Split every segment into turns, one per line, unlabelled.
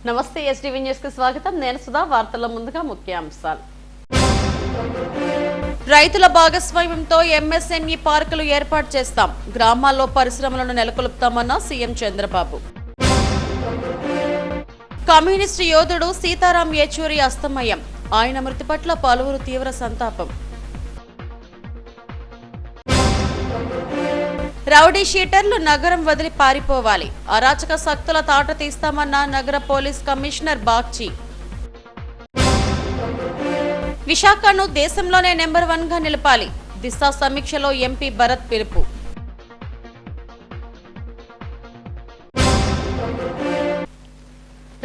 నమస్తే STV news కి స్వాగతం. నేను సుధా. వార్తల్లో ముందుగా ముఖ్యాంశాలు. రైతుల భాగస్వామ్యంతో ఎంఎస్ఎంఈ పార్కులు ఏర్పాటు చేస్తాం. గ్రామాల్లో పరిశ్రమలను నెలకొల్పుతామన్న సీఎం చంద్రబాబు. కమ్యూనిస్టు యోధుడు సీతారాం యేచూరి అస్తమయం. ఆయన మృతి పట్ల పలువురు తీవ్ర సంతాపం. రౌడీ షీటర్లు నగరం వదిలి పారిపోవాలి. అరాచక శక్తుల తాట తీస్తామన్న నగర పోలీస్ కమిషనర్ బాగ్చి. విశాఖను దేశంలోనే నెంబర్ 1 గా నిలపాలి. దిశ సమీక్షలో ఎంపీ భరత్ పిలుపు.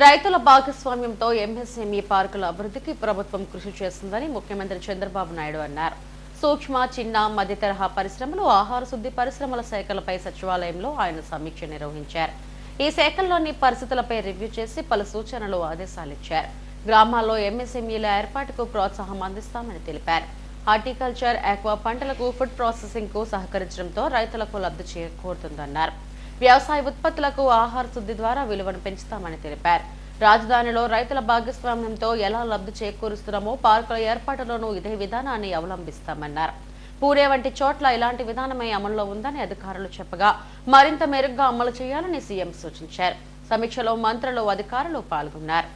రైతుల భాగస్వామ్యంతో ఎంఎస్ఎంఈ పార్కుల అభివృద్ధికి ప్రభుత్వం కృషి చేస్తుందని ముఖ్యమంత్రి చంద్రబాబు నాయుడు అన్నారు. సూక్ష్మ, చిన్న, మధ్య తరహా పరిశ్రమలు, ఆహార శుద్ధి పరిశ్రమల శాఖలపై సచివాలయంలో ఆయన సమీక్ష నిర్వహించారు. ఈ శాఖల్లోని పరిస్థితులపై రివ్యూ చేసి పలు సూచనలు, ఆదేశాలిచ్చారు. గ్రామాల్లో ఎంఎస్ఎంఈల ఏర్పాటుకు ప్రోత్సాహం అందిస్తామని తెలిపారు. హార్టికల్చర్, ఆక్వా పంటలకు ఫుడ్ ప్రాసెసింగ్ కు సహకరించడంతో రైతులకు లబ్ధి చేకూరుతుందన్నారు. వ్యవసాయ ఉత్పత్తులకు ఆహార శుద్ధి ద్వారా విలువను పెంచుతామని తెలిపారు. రాజధానిలో రైతుల భాగస్వామ్యంతో ఎలా లబ్ధి చేకూరుస్తున్నామో పార్కుల ఏర్పాటులోనూ ఇదే విధానాన్ని అవలంబిస్తామన్నారు. పూణే వంటి చోట్ల ఇలాంటి విధానమే అమల్లో ఉందని అధికారులు చెప్పగా మరింత మెరుగ్గా అమలు చేయాలని సీఎం సూచించారు. సమీక్షలో మంత్రులు, అధికారులు పాల్గొన్నారు.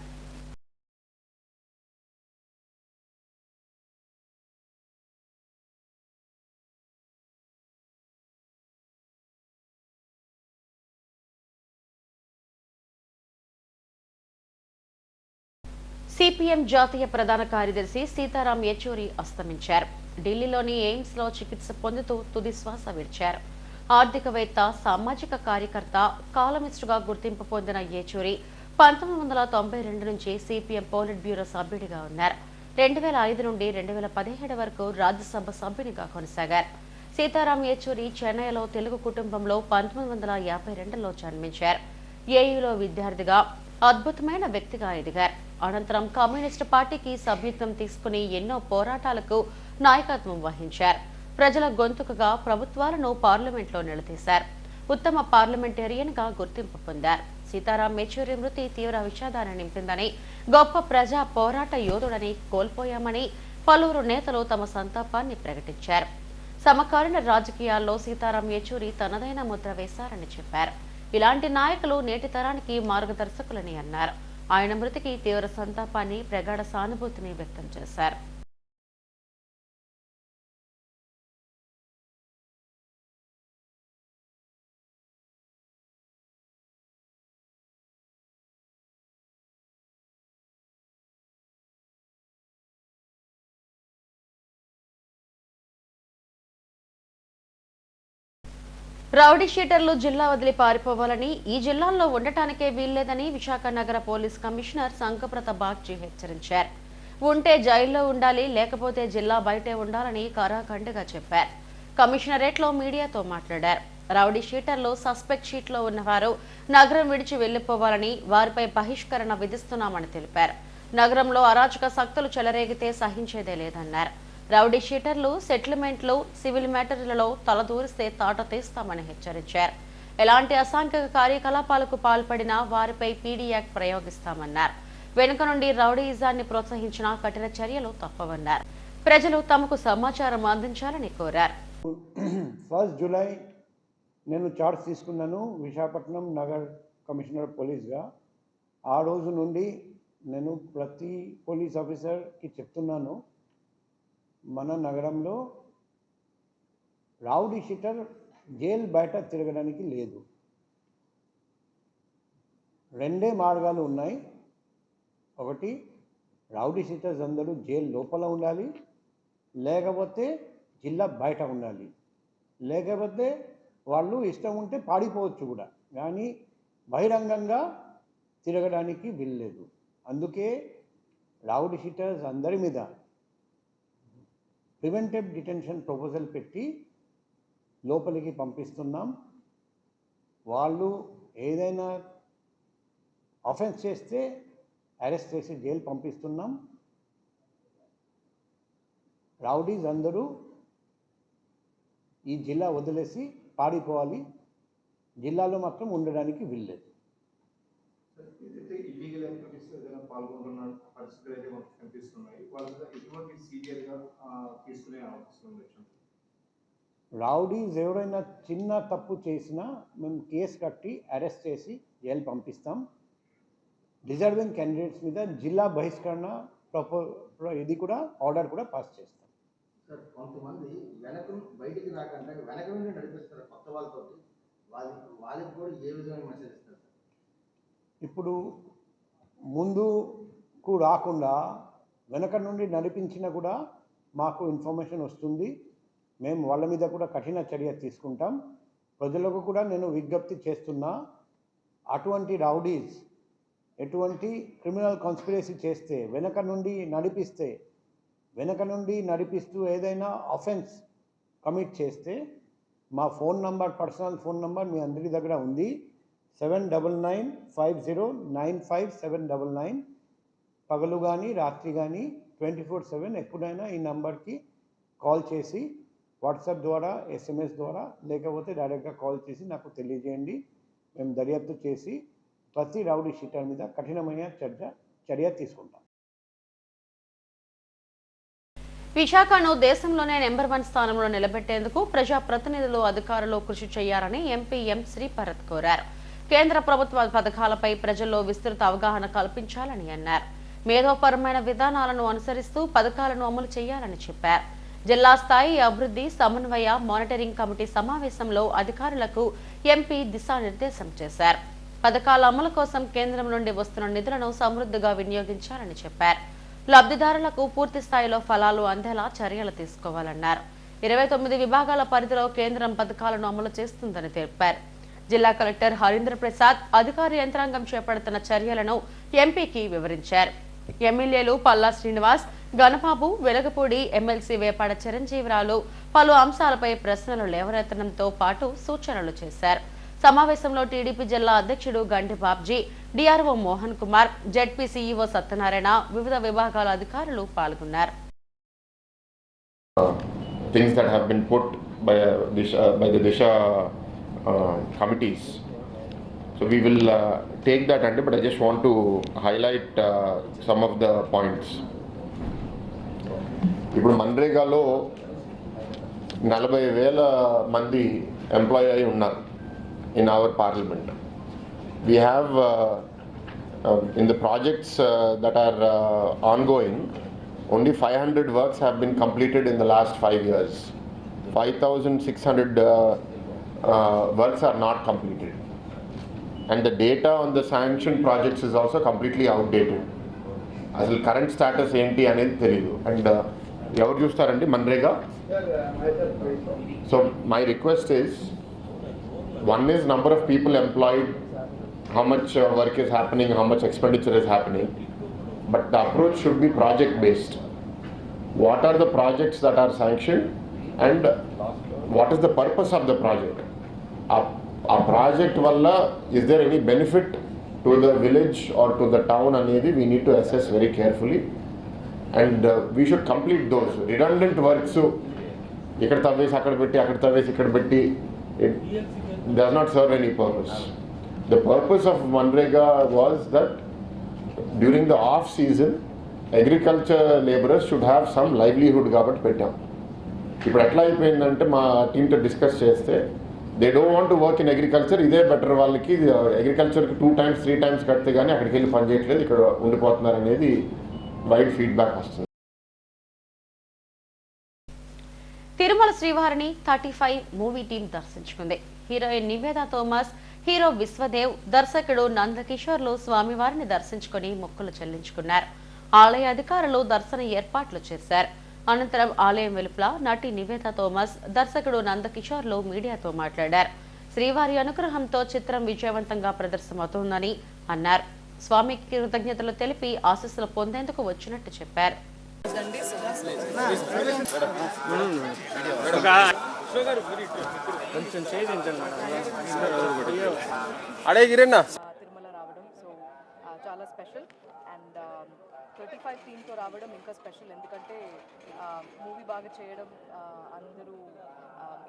సిపిఎం జాతీయ ప్రధాన కార్యదర్శి సీతారాం యేచూరి అస్తమించారు. ఢిల్లీలోని ఎయిమ్స్ లో చికిత్స పొందుతూ తుది శ్వాస విడిచారు. ఆర్థికవేత్త, సామాజిక కార్యకర్త, కాలమిస్టుగా గుర్తింపు పొందిన యేచూరి 1992 నుంచి సిపిఎం పోలిట్ బ్యూరో సభ్యుడిగా ఉన్నారు. 2005 నుండి 2017 వరకు రాజ్యసభ సభ్యునిగా కొనసాగారు. సీతారాం యేచూరి చెన్నైలో తెలుగు కుటుంబంలో 1952లో జన్మించారు. ఏయూలో విద్యార్థిగా అద్భుతమైన వ్యక్తిగా ఎదిగారు. అనంతరం కమ్యూనిస్టు పార్టీకి సభ్యత్వం తీసుకుని ఎన్నో పోరాటాలకు నాయకత్వం వహించారు. ప్రజల గొంతుకగా ప్రభుత్వాలను పార్లమెంట్లో నిలదీశారు. ఉత్తమ పార్లమెంటేరియన్ గా గుర్తింపు పొందారు. సీతారాం యేచూరి మృతి తీవ్ర విషాదాన్ని నింపిందని, గొప్ప ప్రజా పోరాట యోధుడని కోల్పోయామని పలువురు నేతలు తమ సంతాపాన్ని ప్రకటించారు. సమకాలీన రాజకీయాల్లో సీతారాం యేచూరి తనదైన ముద్ర వేశారని చెప్పారు. ఇలాంటి నాయకులు నేటి తరానికి మార్గదర్శకులని అన్నారు. ఆయన మృతికి తీవ్ర సంతాపాన్ని, ప్రగాఢ సానుభూతిని వ్యక్తం చేశారు. రౌడీ షీటర్లు జిల్లా వదిలి పారిపోవాలని, ఈ జిల్లాల్లో ఉండటానికే వీల్లేదని విశాఖ నగర పోలీస్ కమిషనర్ సంకప్రత బాగ్చి హెచ్చరించారు. ఉంటే జైల్లో ఉండాలి, లేకపోతే జిల్లా బయటే ఉండాలని కరాఖండిగా చెప్పారు. కమిషనరేట్లో మీడియాతో మాట్లాడారు. రౌడీ షీటర్లు సస్పెక్ట్ షీట్లో ఉన్నవారు నగరం విడిచి వెళ్లిపోవాలని, వారిపై బహిష్కరణ విధిస్తున్నామని తెలిపారు. నగరంలో అరాచక శక్తులు చెలరేగితే సహించేదే లేదన్నారు. రౌడీ షీటర్లు సెటిల్మెంట్లు, సివిల్ మ్యాటర్లలో తలదూరిస్తే తాట తీస్తామని హెచ్చరించారు. ఎలాంటి అసాంఘిక కార్యకలాపాలకు పాల్పడినా వారిపై పీడీ యాక్ట్ ప్రయోగిస్తామన్నారు. వెనుక నుండి రౌడీయిజాన్ని ప్రోత్సహించిన కఠిన చర్యలు తప్పవన్నారు. ప్రజలు తమకు సమాచారం అందించాలని కోరారు.
1 జూలై నేను చార్జ్ తీసుకున్నాను విశాఖపట్నం నగర్ కమిషనర్ పోలీస్గా. ఆ రోజు నుండి నేను ప్రతి పోలీస్ ఆఫీసర్కి చెప్తున్నాను, మన నగరంలో రౌడీ షీటర్ జైలు బయట తిరగడానికి లేదు. 2 మార్గాలు ఉన్నాయి. ఒకటి, రౌడీ షీటర్స్ అందరూ జైలు లోపల ఉండాలి, లేకపోతే జిల్లా బయట ఉండాలి. లేకపోతే వాళ్ళు ఇష్టం ఉంటే పాడిపోవచ్చు కూడా, కానీ బహిరంగంగా తిరగడానికి వీల్లేదు. అందుకే రౌడీ షీటర్స్ అందరి మీద ప్రివెంటివ్ డిటెన్షన్ ప్రపోజల్ పెట్టి లోపలికి పంపిస్తున్నాం. వాళ్ళు ఏదైనా ఆఫెన్స్ చేస్తే అరెస్ట్ చేసి జైలు పంపిస్తున్నాం. రౌడీస్ అందరూ ఈ జిల్లా వదిలేసి పారిపోవాలి, జిల్లాలో మాత్రం ఉండడానికి వీల్లేదు.
ఏదైతే ఇల్లీగల్ యాక్టివిటీస్ ఏదైనా పాల్గొంటున్న పరిస్థితులు అయితే మనకు కనిపిస్తున్నాయి, వాళ్ళ ఎటువంటి సీరియస్గా తీసుకునే అవకాశం ఉండొచ్చు.
రౌడీస్ ఎవరైనా చిన్న తప్పు చేసినా మేము కేసు కట్టి అరెస్ట్ చేసి జైలు పంపిస్తాం. డిజర్వింగ్ క్యాండిడేట్స్ మీద జిల్లా బహిష్కరణ ఇది కూడా ఆర్డర్ కూడా పాస్ చేస్తాం.
సార్, కొంతమంది బయటికి రాకుండా వెనక నుండి నడిపిస్తారు కొత్త వాళ్ళతో, వాళ్ళకి కూడా ఏ విధమైన మెసేజ్ ఇస్తారు సార్?
ఇప్పుడు ముందుకు రాకుండా వెనక నుండి నడిపించినా కూడా మాకు ఇన్ఫర్మేషన్ వస్తుంది. మేము వాళ్ళ మీద కూడా కఠిన చర్య తీసుకుంటాం. ప్రజలకు కూడా నేను విజ్ఞప్తి చేస్తున్నా, అటువంటి రౌడీస్ ఎటువంటి క్రిమినల్ కాన్స్పిరసీ చేస్తే వెనక నుండి నడిపిస్తూ ఏదైనా అఫెన్స్ కమిట్ చేస్తే మా phone number, personal phone number మీ అందరి దగ్గర ఉంది. 7995095799. పగలు కానీ రాత్రి కానీ 24/7 ఎప్పుడైనా ఈ నంబర్కి కాల్ చేసి వాట్సాప్ ద్వారా, SMS ద్వారా, లేకపోతే డైరెక్ట్గా కాల్ చేసి నాకు తెలియజేయండి. మేము దర్యాప్తు చేసి ప్రతి రౌడీ షీటర్ మీద కఠినమైన చర్య తీసుకుంటాం.
విశాఖను దేశంలోనే నెంబర్ 1 స్థానంలో నిలబెట్టేందుకు ప్రజాప్రతినిధులు, అధికారులు కృషి చేయాలని ఎంపీ ఎం శ్రీభరత్ కోరారు. కేంద్ర ప్రభుత్వ పథకాలపై ప్రజల్లో విస్తృత అవగాహన కల్పించాలని అన్నారు. మేధోపరమైన విధానాలను అనుసరిస్తూ పథకాలను అమలు చేయాలని చెప్పారు. జిల్లా స్థాయి అభివృద్ధి సమన్వయ మానిటరింగ్ కమిటీ సమావేశంలో అధికారులకు ఎంపీ దిశానిర్దేశం చేశారు. పథకాల అమలు కోసం కేంద్రం నుండి వస్తున్న నిధులను సమృద్ధిగా వినియోగించాలని చెప్పారు. లబ్ధిదారులకు పూర్తి స్థాయిలో ఫలాలు అందేలా చర్యలు తీసుకోవాలన్నారు. 29 విభాగాల పరిధిలో కేంద్రం పథకాలను అమలు చేస్తుందని తెలిపారు. జిల్లా కలెక్టర్ హరీంద్ర ప్రసాద్ అధికార యంత్రాంగం చేపడుతున్న చర్యలను ఎంపీకి వివరించారు. ఎమ్మెల్యేలు పల్లా శ్రీనివాస్, గణబాబు, వెలగపూడి, ఎమ్మెల్సీ వేపాడ చిరంజీవిరాలు పలు అంశాలపై ప్రశ్నలు లేవనెత్తడంతో పాటు సూచనలు చేశారు. సమావేశంలో టీడీపీ జిల్లా అధ్యక్షుడు గండి Babji, DRO Mohan Kumar, ZP CEO Satyanarayana, వివిధ విభాగాల అధికారులు పాల్గొన్నారు.
Things that have been put by the Disha committees. So we will take that under, but I just want to highlight some of the points. ఇప్పుడు మన్రేగాలో 40,000 మంది ఎంప్లాయ్ అయి ఉన్నారు in our parliament. We have in the projects that are ongoing, only 500 works have been completed in the last 5 years. 5,600 works are not completed. And the data on the sanctioned projects is also completely outdated. Asal current status enti anedi teliyadu. And evaru chustarandi Manrega? So my request is, one is number of people employed, how much work is happening, how much expenditure is happening, but the approach should be project based. What are the projects that are sanctioned and what is the purpose of the project? A project valla is there any benefit to the village or to the town anedi we need to assess very carefully, and we should complete those redundant works. Ikkada tavvesi akkada petti, akkada tavvesi ikkada petti, it does not serve any purpose. The purpose of Manrega was that during the off season agriculture laborers should have some livelihood కాబట్టి పెట్టాం. ఇప్పుడు ఎట్లా అయిపోయిందంటే మా టీంతో discuss చేస్తే they don't want to work in agriculture, ఇదే better వాళ్ళకి, అగ్రికల్చర్కి 2 times 3 times కడితే కానీ అక్కడికి వెళ్ళి పని చేయట్లేదు, ఇక్కడ ఉండిపోతున్నారు అనేది వైడ్ ఫీడ్బ్యాక్ వస్తుంది.
తిరుమల శ్రీవారిని 35 మూవీ టీం దర్శించుకుంది. హీరోయిన్ నివేదా థోమస్, హీరో విశ్వదేవ్, దర్శకుడు నందకిషోర్లు స్వామివారిని దర్శించుకుని మొక్కులు చెల్లించుకున్నారు. ఆలయ అధికారులు దర్శన ఏర్పాట్లు చేశారు. అనంతరం ఆలయం వెలుపల నటి నివేదా థోమస్, దర్శకుడు నందకిషోర్లు మీడియాతో మాట్లాడారు. శ్రీవారి అనుగ్రహంతో చిత్రం విజయవంతంగా ప్రదర్శనమవుతుందని అన్నారు. స్వామికి కృతజ్ఞతలు తెలిపి ఆశీస్సులు పొందేందుకు వచ్చినట్టు చెప్పారు.
తిరుమల రావడం చాలా స్పెషల్. అండ్ 35 టీమ్తో రావడం ఇంకా స్పెషల్, ఎందుకంటే మూవీ బాగా చేయడం, అందరూ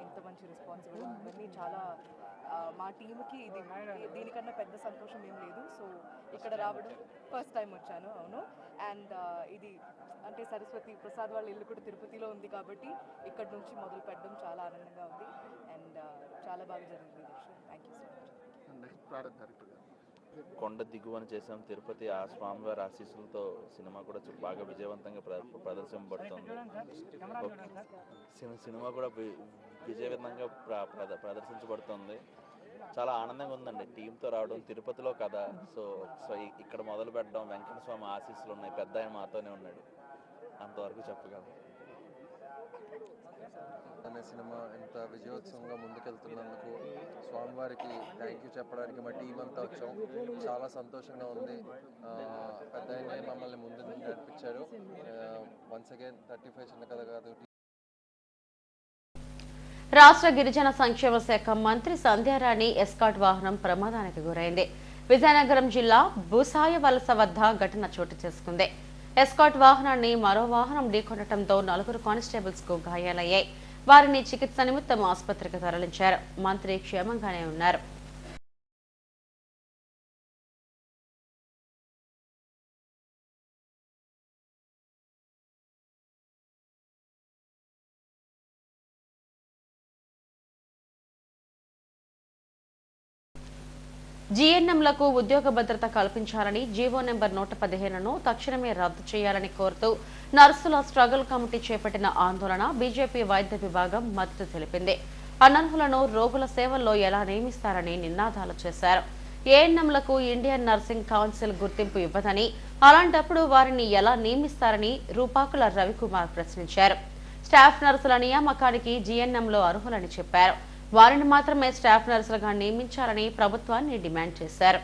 ఇంత మంచి రెస్పాన్స్ ఇవ్వడం ఇవన్నీ చాలా మా టీంకి ఇది దీనికన్నా పెద్ద సంతోషం ఏం లేదు. సో ఇక్కడ రావడం ఫస్ట్ టైం వచ్చాను. అవును. అండ్ ఇది అంటే సరస్వతి ప్రసాద్ వాళ్ళ ఇల్లు కూడా తిరుపతిలో ఉంది కాబట్టి ఇక్కడ నుంచి మొదలు పెట్టడం చాలా ఆనందంగా ఉంది. అండ్ చాలా బాగా జరిగింది. Thank you so much.
కొండ దిగువన చేసాం తిరుపతి, ఆ స్వామివారి ఆశీస్సులతో సినిమా కూడా బాగా విజయవంతంగా ప్రదర్శింపబడుతుంది. సినిమా కూడా విజయవంతంగా ప్రదర్శించబడుతుంది. చాలా ఆనందంగా ఉందండి టీంతో రావడం, తిరుపతిలో కదా. సో ఇక్కడ మొదలు పెట్టడం, వెంకట స్వామి ఆశీస్సులు ఉన్నాయి, పెద్ద ఆయన మాతోనే ఉన్నాడు, అంతవరకు చెప్పగలను.
అనే సినిమా ఇంత విజయోత్సవంగా ముందుకెళ్తున్నందుకు స్వామివారికి థ్యాంక్ యూ చెప్పడానికి మా టీం అంతా వచ్చాం. చాలా సంతోషంగా ఉంది. పెద్ద ఆయన మమ్మల్ని ముందు నడిపించారు. వన్స్ అగైన్ 35 చిన్న కథ కాదు.
రాష్ట్ర గిరిజన సంక్షేమ శాఖ మంత్రి సంధ్యారాణి ఎస్కాట్ వాహనం ప్రమాదానికి గురైంది. విజయనగరం జిల్లా బూసాయ వలస వద్ద ఘటన చోటు చేసుకుంది. ఎస్కాట్ వాహనాన్ని మరో వాహనం ఢీకొనడంతో 4 కానిస్టేబుల్స్ కు గాయాలయ్యాయి. వారిని చికిత్స నిమిత్తం ఆసుపత్రికి తరలించారు. మంత్రి క్షేమంగానే ఉన్నారు. జీఎన్ఎంలకు ఉద్యోగ భద్రత కల్పించాలని జీవో నెంబర్ 115ను తక్షణమే రద్దు చేయాలని కోరుతూ నర్సుల స్ట్రగుల్ కమిటీ చేపట్టిన ఆందోళన బీజేపీ వైద్య విభాగం మద్దతు తెలిపింది. అనర్హులను రోగుల సేవల్లో ఎలా నియమిస్తారని నినాదాలు చేశారు. ఏఎన్ఎంలకు ఇండియన్ నర్సింగ్ కౌన్సిల్ గుర్తింపు ఇవ్వదని, అలాంటప్పుడు వారిని ఎలా నియమిస్తారని రూపాకుల రవికుమార్ ప్రశ్నించారు. స్టాఫ్ నర్సుల నియామకానికి జీఎన్ఎంలో అర్హులని చెప్పారు. వారిని మాత్రమే స్టాఫ్ నర్సులుగా నియమించాలని ప్రభుత్వాన్ని డిమాండ్ చేశారు.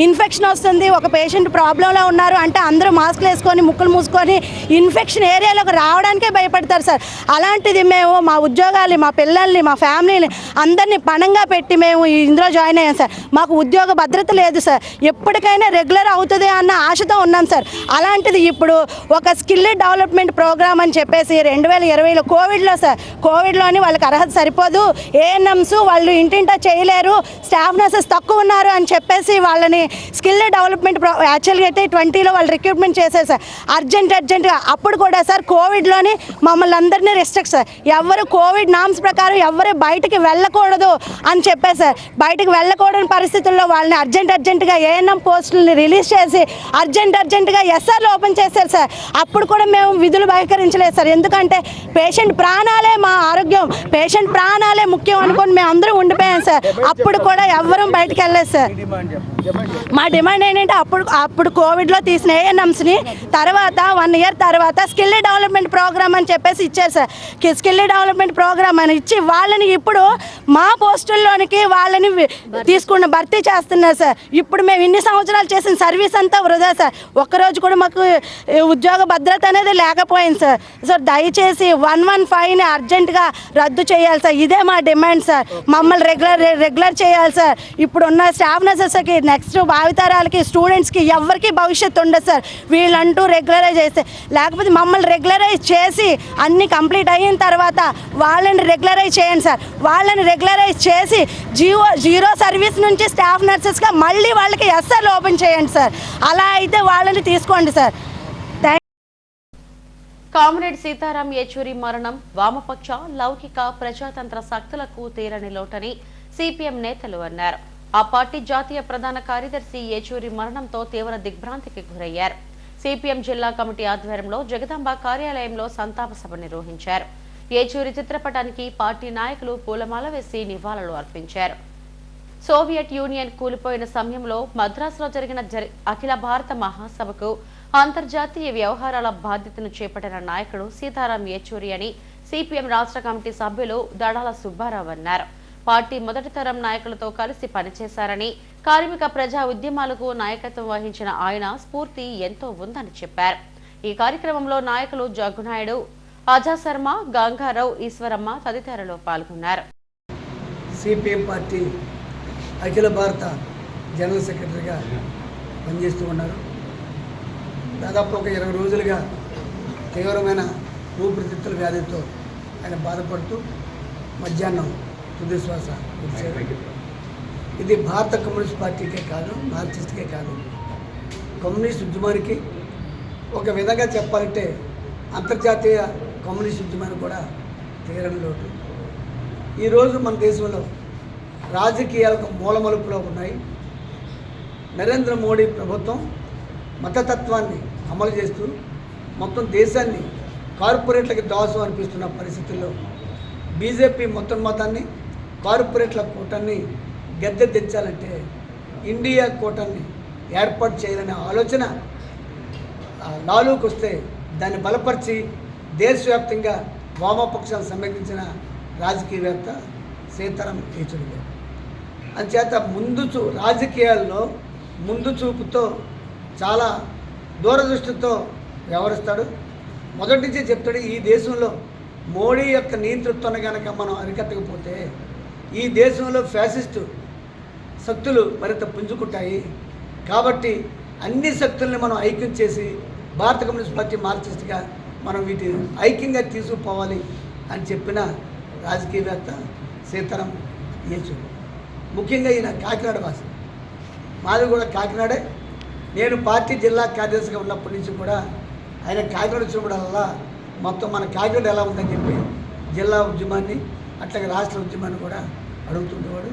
ఇన్ఫెక్షన్ వస్తుంది, ఒక పేషెంట్ ప్రాబ్లంలో ఉన్నారు అంటే అందరూ మాస్క్లు వేసుకొని ముక్కులు మూసుకొని ఇన్ఫెక్షన్ ఏరియాలోకి రావడానికే భయపడతారు సార్. అలాంటిది మేము మా ఉద్యోగాలు, మా పిల్లల్ని, మా ఫ్యామిలీని అందరినీ పణంగా పెట్టి మేము ఇందులో జాయిన్ అయ్యాం సార్. మాకు ఉద్యోగ భద్రత లేదు సార్. ఎప్పటికైనా రెగ్యులర్ అవుతుంది అన్న ఆశతో ఉన్నాం సార్. అలాంటిది ఇప్పుడు ఒక స్కిల్ డెవలప్మెంట్ ప్రోగ్రామ్ అని చెప్పేసి 2020లో కోవిడ్లో సార్, కోవిడ్లోని వాళ్ళకి అర్హత సరిపోదు, ఏఎన్ఎంస్ వాళ్ళు ఇంటింటా చేయలేరు, స్టాఫ్ నర్సెస్ తక్కువ ఉన్నారు అని చెప్పేసి వాళ్ళని స్కిల్ డెవలప్మెంట్ యాక్చువల్గా అయితే 2020లో వాళ్ళు రిక్రూట్మెంట్ చేశారు సార్. అర్జెంటుగా అప్పుడు కూడా సార్ కోవిడ్లోని మమ్మల్ని అందరినీ రెస్ట్రిక్ట్ సార్. ఎవరు కోవిడ్ నామ్స్ ప్రకారం ఎవరు బయటికి వెళ్ళకూడదు అని చెప్పారు సార్. బయటకు వెళ్ళకూడని పరిస్థితుల్లో వాళ్ళని అర్జెంటుగా ఏఎన్ఎం పోస్టులని రిలీజ్ చేసి అర్జెంటుగా ఎస్ఆర్లు ఓపెన్ చేశారు సార్. అప్పుడు కూడా మేము విధులు బహిష్కరించలేదు సార్. ఎందుకంటే పేషెంట్ ప్రాణాలే మా ఆరోగ్యం, పేషెంట్ ప్రాణాలే ముఖ్యం అనుకొని మేము అందరం ఉండిపోయాం సార్. అప్పుడు కూడా ఎవ్వరూ బయటకు వెళ్ళలేదు సార్. మా డిమాండ్ ఏంటంటే అప్పుడు కోవిడ్లో తీసిన ఏఎన్ఎంస్ని తర్వాత 1 year తర్వాత స్కిల్ డెవలప్మెంట్ ప్రోగ్రామ్ అని చెప్పేసి ఇచ్చారు సార్. స్కిల్ డెవలప్మెంట్ ప్రోగ్రామ్ అని ఇచ్చి వాళ్ళని ఇప్పుడు మా పోస్టుల్లోనికి వాళ్ళని భర్తీ చేస్తున్నారు సార్. ఇప్పుడు మేము ఇన్ని సంవత్సరాలు చేసిన సర్వీస్ అంతా వృధా సార్. ఒక్కరోజు కూడా మాకు ఉద్యోగ భద్రత అనేది లేకపోయింది సార్. సో దయచేసి 115ని అర్జెంటుగా రద్దు చేయాలి సార్. ఇదే మా డిమాండ్ సార్. మమ్మల్ని రెగ్యులర్ చేయాలి సార్. ఇప్పుడున్న స్టాఫ్ నర్సెస్కి నెక్స్ట్ భావితరాలకి స్టూడెంట్స్కి ఎవరికి భవిష్యత్తు ఉండదు సార్ వీళ్ళంటూ రెగ్యులరైజ్ చేస్తే. లేకపోతే మమ్మల్ని రెగ్యులరైజ్ చేసి అన్నీ కంప్లీట్ అయిన తర్వాత వాళ్ళని రెగ్యులరైజ్ చేయండి సార్. వాళ్ళని రెగ్యులరైజ్ చేసి జీరో సర్వీస్ నుంచి స్టాఫ్ నర్సెస్గా మళ్ళీ వాళ్ళకి ఎస్ఆర్లు ఓపెన్ చేయండి సార్. అలా అయితే వాళ్ళని తీసుకోండి సార్.
కామ్రేడ్ సీతారాం యేచూరి మరణం వామపక్ష లౌకిక ప్రజాతంత్ర శక్తులకు తీరని లోటని సిపిఎం నేతలు అన్నారు. ఆ పార్టీ జాతీయ ప్రధాన కార్యదర్శి యేచూరి మరణంతో తీవ్ర దిగ్భ్రాంతికి గురయ్యారు. సిపిఎం జిల్లా కమిటీ ఆధ్వర్యంలో జగదాంబ కార్యాలయంలో సంతాప సభ నిర్వహించారు. యేచూరి చిత్రపటానికి పార్టీ నాయకులు పూలమాల వేసి నివాళులు అర్పించారు. సోవియట్ యూనియన్ కూలిపోయిన సమయంలో మద్రాసులో జరిగిన అఖిల భారత మహాసభకు అంతర్జాతీయ వ్యవహారాల బాధ్యతను చేపట్టిన నాయకుడు సీతారాం యేచూరి అని సిపిఎం రాష్ట్ర కమిటీ సభ్యులు దడాల సుబ్బారావు అన్నారు. పార్టీ మొదటి తరం నాయకులతో కలిసి పనిచేశారని, కార్మిక ప్రజా ఉద్యమాలకు నాయకత్వం వహించిన ఆయన స్ఫూర్తి ఎంతో ఉందని చెప్పారు. ఈ కార్యక్రమంలో నాయకులు జగ్గునాయుడు, అజా శర్మ, గంగారావు, ఈశ్వరమ్మ తదితరులు పాల్గొన్నారు.
సిపిఎం పార్టీ అఖిల భారత జనరల్ సెక్రటరీగా పనిచేస్తూ ఉన్నారు. దాదాపు ఒక 20 రోజులుగా తీవ్రమైన ఊపిరితిత్తుల వ్యాధితో ఆయన బాధపడుతూ మధ్యాహ్నం తుది శ్వాస విడిచారు. ఇది భారత కమ్యూనిస్ట్ పార్టీకే కాదు, మార్క్సిస్ట్కే కాదు, కమ్యూనిస్ట్ ఉద్యమానికి, ఒక విధంగా చెప్పాలంటే అంతర్జాతీయ కమ్యూనిస్ట్ ఉద్యమానికి కూడా తీరని లోటు. ఈరోజు మన దేశంలో రాజకీయాలకు మూలమలుపులో ఉన్నాయి. నరేంద్ర మోడీ ప్రభుత్వం మతతత్వాన్ని అమలు చేస్తూ మొత్తం దేశాన్ని కార్పొరేట్లకి దాసు అనిపిస్తున్న పరిస్థితుల్లో బీజేపీ మొత్తం మతాన్ని కార్పొరేట్ల కూటమిని గద్దె దించాలంటే ఇండియా కూటమిని ఏర్పాటు చేయాలనే ఆలోచన లాలూకి వస్తే దాన్ని బలపరిచి దేశవ్యాప్తంగా వామపక్షాలు సమీకరించిన రాజకీయవేత్త సీతారాం యేచూరి గారు. అంచేత రాజకీయాల్లో ముందు చూపుతో చాలా దూరదృష్టితో వ్యవహరిస్తాడు. మొదటి నుంచే చెప్తాడు, ఈ దేశంలో మోడీ యొక్క నియంతృత్వాన్ని కనుక మనం అరికట్టకపోతే ఈ దేశంలో ఫ్యాసిస్టు శక్తులు మరింత పుంజుకుంటాయి. కాబట్టి అన్ని శక్తుల్ని మనం ఐక్యం చేసి భారత కమ్యూనిస్ట్ పార్టీ మార్క్సిస్ట్గా మనం వీటి ఐక్యంగా తీసుకుపోవాలి అని చెప్పిన రాజకీయవేత్త సీతారాం యేచూరి. ముఖ్యంగా ఈయన కాకినాడ వాసి, మాది కూడా కాకినాడే. నేను పార్టీ జిల్లా కార్యదర్శిగా ఉన్నప్పటి నుంచి కూడా ఆయన కాకినాడ వచ్చినప్పుడల్లా మొత్తం మన కాకినాడ ఎలా ఉందని చెప్పి జిల్లా ఉద్యమాన్ని అట్లాగే రాష్ట్ర ఉద్యమాన్ని కూడా అడుగుతుండేవాడు.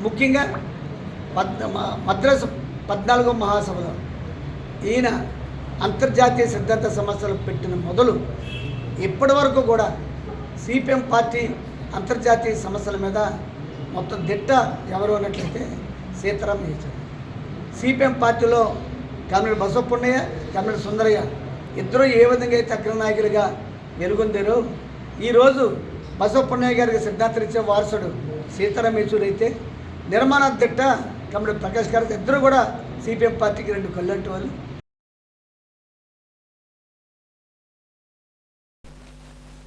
ముఖ్యంగా మద్రాసు 14వ మహాసభలో ఈయన అంతర్జాతీయ సిద్ధాంత సమస్యలు పెట్టిన మొదలు ఇప్పటి వరకు కూడా సిపిఎం పార్టీ అంతర్జాతీయ సమస్యల మీద మొత్తం దిట్ట ఎవరు అన్నట్లయితే సీతారాం యేచూరి. సిపిఎం పార్టీలో కమ్రేడ్ బసవపున్నయ్య, కమ్రేడ్ సుందరయ్య ఇద్దరు ఏ విధంగా అయితే అగ్రనాయకులుగా వెలుగొందారో, ఈరోజు బసవపున్నయ్య గారికి సిద్ధాంతరిచ్చే వారసుడు సీతారాం యేచూరి అయితే, నిర్మాణ దిట్ట కమ్రేడ్ ప్రకాష్ గారు ఇద్దరు కూడా సిపిఎం పార్టీకి 2 కళ్ళంటి వాళ్ళు.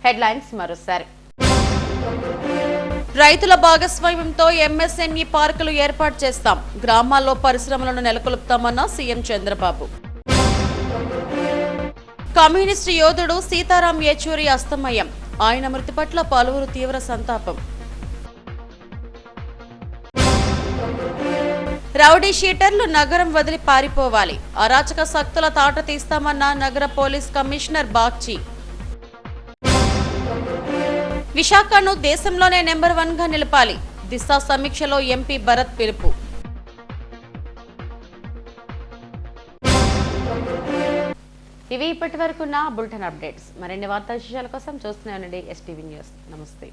హెడ్లైన్స్ మరోసారి. రైతుల భాగస్వామ్యంతో ఎంఎస్ఎంఈ పార్కులు ఏర్పాటు చేస్తాం, గ్రామాల్లో పరిశ్రమలను నెలకొల్పుతామన్న సీఎం చంద్రబాబు. కమ్యూనిస్టు యోధుడు సీతారాం యేచూరి అస్తమయం, ఆయన మృతి పట్ల పలువురు తీవ్ర సంతాపం. రౌడీ షీటర్లు నగరం వదిలి పారిపోవాలి, అరాచక శక్తుల తాట తీస్తామన్న నగర పోలీస్ కమిషనర్ బాగ్చి. విశాఖను దేశంలోనే నెంబర్ 1గా నిలపాలి, దిశ సమీక్షలో ఎంపీ భరత్ పిలుపు. ఇవి ఇప్పటి వరకున్న బులెటిన్ అప్డేట్స్. మరిన్ని వార్తా విశేషాల కోసం చూస్తూనే ఉండండి STV న్యూస్. నమస్తే.